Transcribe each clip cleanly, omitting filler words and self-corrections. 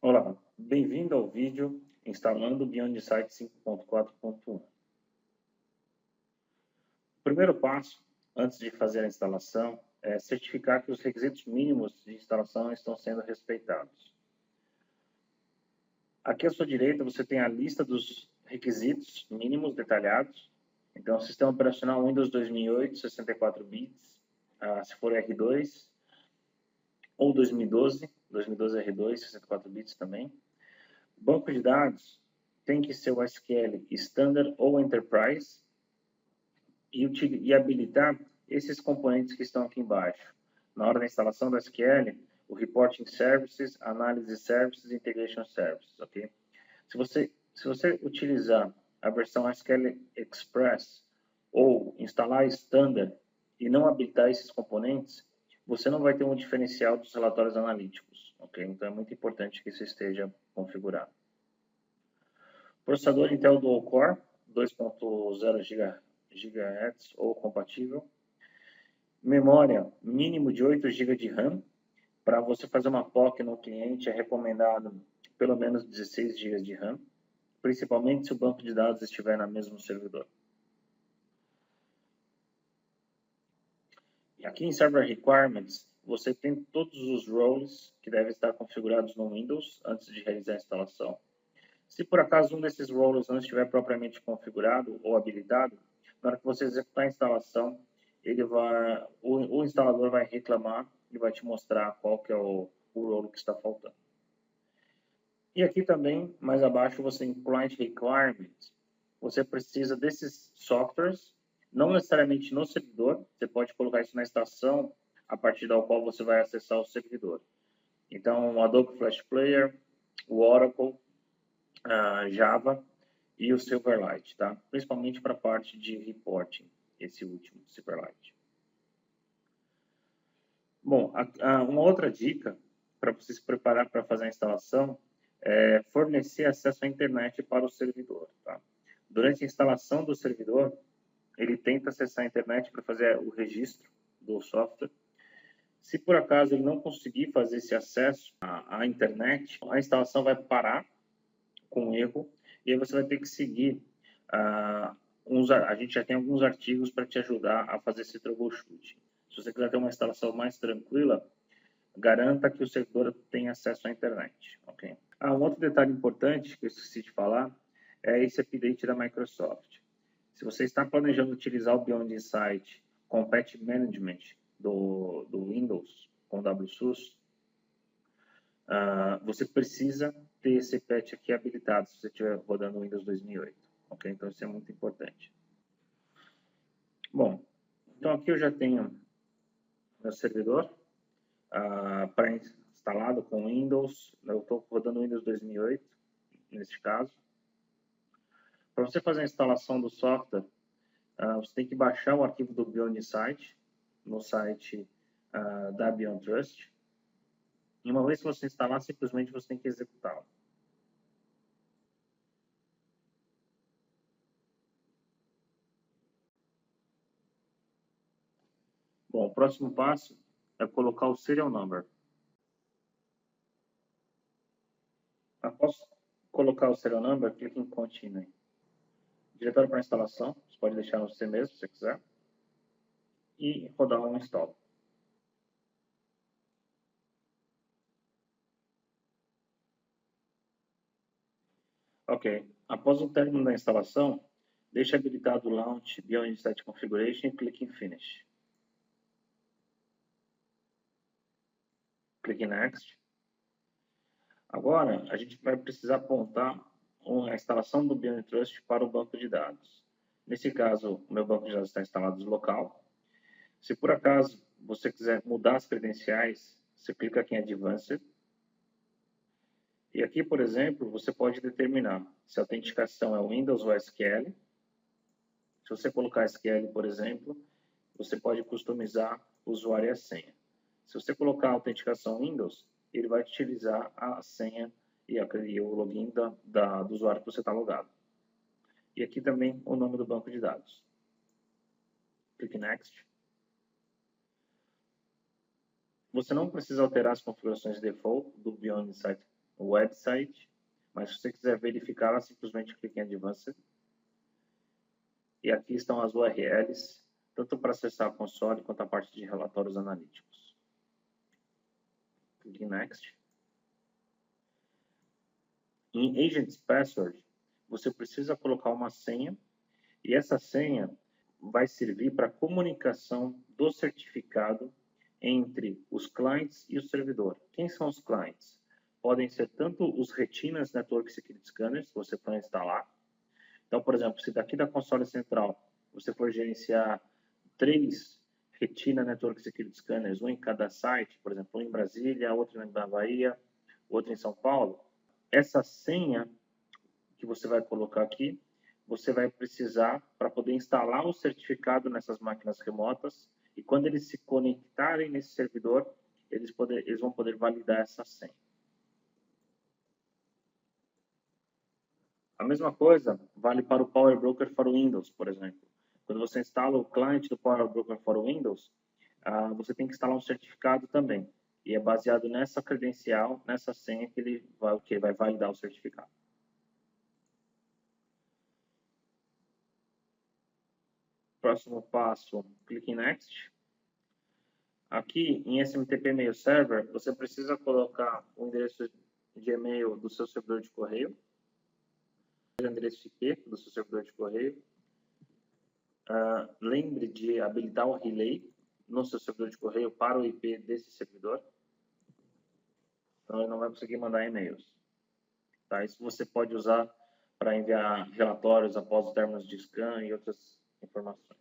Olá, bem-vindo ao vídeo instalando o Beyond Insight 5.4.1. O primeiro passo, antes de fazer a instalação, é certificar que os requisitos mínimos de instalação estão sendo respeitados. Aqui à sua direita você tem a lista dos requisitos mínimos detalhados. Então, sistema operacional Windows 2008, 64 bits, se for R2, ou 2012 R2, 64 bits também. Banco de dados tem que ser o SQL Standard ou Enterprise e habilitar esses componentes que estão aqui embaixo. Na hora da instalação do SQL, o Reporting Services, Analysis Services e Integration Services, ok? Se você utilizar a versão SQL Express ou instalar Standard e não habilitar esses componentes, você não vai ter um diferencial dos relatórios analíticos, ok? Então é muito importante que isso esteja configurado. Processador Intel Dual Core, 2.0 GHz ou compatível. Memória mínimo de 8 GB de RAM. Para você fazer uma POC no cliente é recomendado pelo menos 16 GB de RAM, principalmente se o banco de dados estiver no mesmo servidor. E aqui em Server Requirements, você tem todos os roles que devem estar configurados no Windows antes de realizar a instalação. Se por acaso um desses roles não estiver propriamente configurado ou habilitado, na hora que você executar a instalação, o instalador vai reclamar e vai te mostrar qual que é o role que está faltando. E aqui também, mais abaixo, você tem Client Requirements. Você precisa desses softwares, não necessariamente no servidor, você pode colocar isso na estação a partir da qual você vai acessar o servidor. Então, o Adobe Flash Player, o Oracle, Java e o Silverlight, tá? Principalmente para a parte de reporting, esse último, Silverlight. Bom, uma outra dica para você se preparar para fazer a instalação é fornecer acesso à internet para o servidor, tá? Durante a instalação do servidor, ele tenta acessar a internet para fazer o registro do software. Se por acaso ele não conseguir fazer esse acesso à internet, a instalação vai parar com erro e aí você vai ter que seguir a gente já tem alguns artigos para te ajudar a fazer esse troubleshooting. Se você quiser ter uma instalação mais tranquila, garanta que o servidor tenha acesso à internet, ok? Um outro detalhe importante que eu esqueci de falar é esse update da Microsoft. Se você está planejando utilizar o Beyond Insight com Patch Management do Windows, com WSUS, você precisa ter esse patch aqui habilitado se você estiver rodando o Windows 2008, ok? Então isso é muito importante. Bom, então aqui eu já tenho meu servidor pré-instalado com Windows. Eu estou rodando o Windows 2008 neste caso. Para você fazer a instalação do software, você tem que baixar o arquivo do Beyond Insight no site da Beyond Trust. E uma vez que você instalar, simplesmente você tem que executá-lo. Bom, o próximo passo é colocar o serial number. Após colocar o serial number, clique em Continue. Diretório para instalação, você pode deixar no C mesmo, se você quiser. E rodar um install. Ok. Após o término da instalação, deixe habilitado o Launch Beyond Insight Configuration e clique em Finish. Clique em Next. Agora, a gente vai precisar apontar a instalação do Beyond Trust para o banco de dados. Nesse caso, o meu banco de dados está instalado local. Se por acaso você quiser mudar as credenciais, você clica aqui em Advanced. E aqui, por exemplo, você pode determinar se a autenticação é Windows ou SQL. Se você colocar SQL, por exemplo, você pode customizar o usuário e a senha. Se você colocar a autenticação Windows, ele vai utilizar a senha e o login do usuário que você está logado. E aqui também o nome do banco de dados. Clique em Next. Você não precisa alterar as configurações default do Beyond Insight o website, mas se você quiser verificar, simplesmente clique em Advanced. E aqui estão as URLs, tanto para acessar a console quanto a parte de relatórios analíticos. Clique em Next. Em Agents Password, você precisa colocar uma senha, e essa senha vai servir para a comunicação do certificado entre os clientes e o servidor. Quem são os clientes? Podem ser tanto os Retinas Network Security Scanners, que você for instalar. Então, por exemplo, se daqui da console central você for gerenciar 3 Retina Network Security Scanners, um em cada site, por exemplo, um em Brasília, outro na Bahia, outro em São Paulo, essa senha que você vai colocar aqui, você vai precisar para poder instalar o certificado nessas máquinas remotas, e quando eles se conectarem nesse servidor, eles vão poder validar essa senha. A mesma coisa vale para o Power Broker for Windows, por exemplo. Quando você instala o cliente do Power Broker for Windows, você tem que instalar um certificado também. E é baseado nessa credencial, nessa senha, que ele vai validar o certificado. Próximo passo, clique em Next. Aqui em SMTP Mail Server, você precisa colocar o endereço de e-mail do seu servidor de correio, o endereço IP do seu servidor de correio. Lembre de habilitar o relay no seu servidor de correio para o IP desse servidor. Então, ele não vai conseguir mandar e-mails. Tá? Isso você pode usar para enviar relatórios após os términos de scan e outras informações.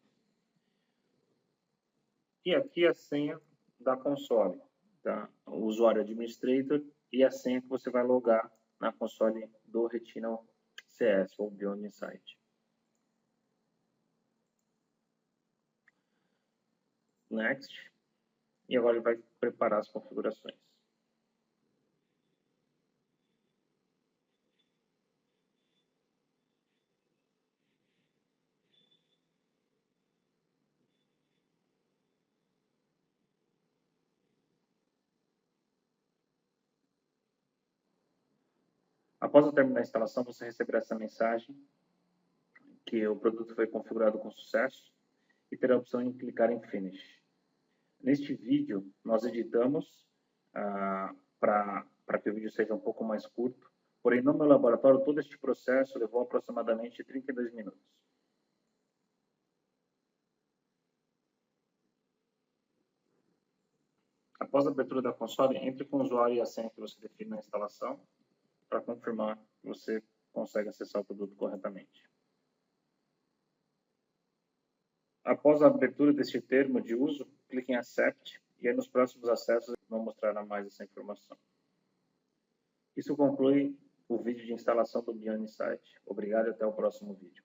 E aqui a senha da console, tá? O usuário administrator e a senha que você vai logar na console do Retina CS ou Beyond Insight. Next. E agora ele vai preparar as configurações. Após o término da instalação, você receberá essa mensagem que o produto foi configurado com sucesso e terá a opção em clicar em Finish. Neste vídeo, nós editamos para que o vídeo seja um pouco mais curto, porém, no meu laboratório, todo este processo levou aproximadamente 32 minutos. Após a abertura da console, entre com o usuário e a senha que você define na instalação para confirmar que você consegue acessar o produto corretamente. Após a abertura deste termo de uso, clique em Accept e aí nos próximos acessos vão mostrar mais essa informação. Isso conclui o vídeo de instalação do Beyond Insight. Obrigado e até o próximo vídeo.